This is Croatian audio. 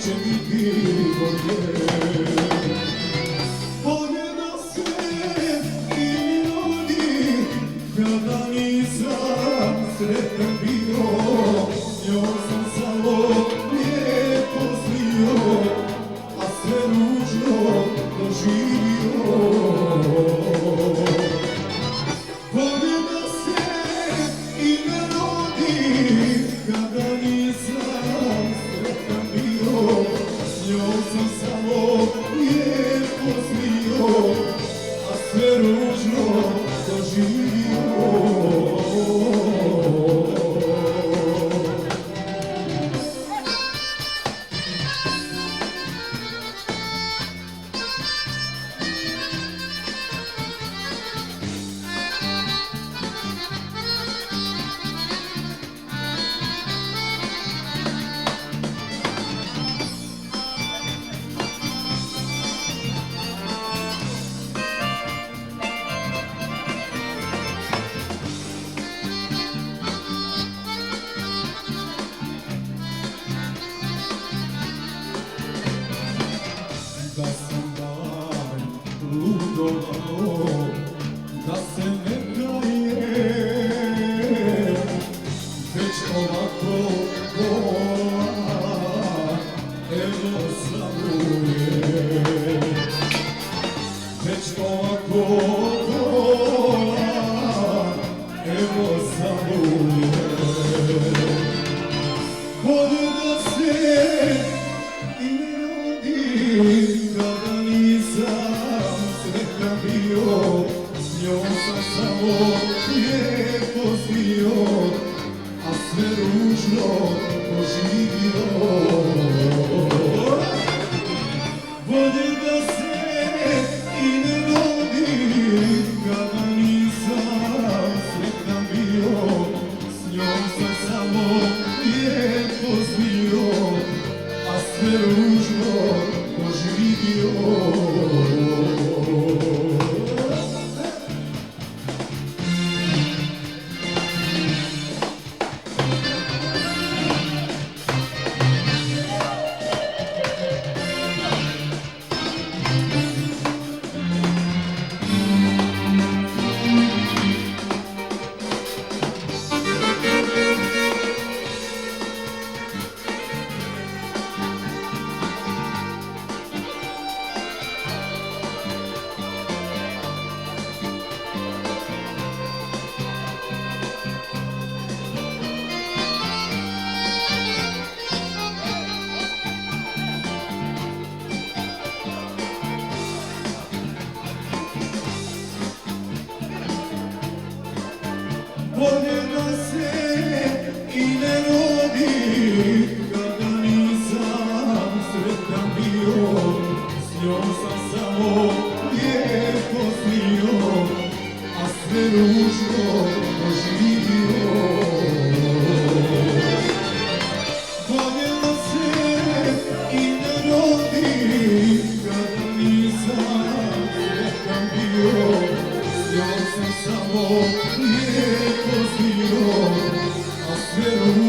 će biti bolje. Bolje da se i rodi, kada nisam sretan bio, s njom sam samo lijepo snio, a sve ružno doživio. Bolje da se i ne rodi, kada nisam sretan bio, s njom sam samo lijepo snio, a sve ružno doživio. Da sam dan ludovano, da se ne kaje, već ovako vola, evo samuje. Već ovako vola, evo samuje. Bolje da se i ne rodi, kada nisam sretan bio, s njom sam samo lijepo snio, a sve ružno doživio. Bolje da se i ne rodi, kada nisam sretan bio, s njom sam samo lijepo snio, a sve ružno doživio. Bolje da se i ne rodi, kada nisam sretan bio, s njom sam samo lijepo snio, a sve ružno doživio. Bolje da se i ne rodi, kada nisam sretan bio, s njom sam samo lijepo snio, a sve ružno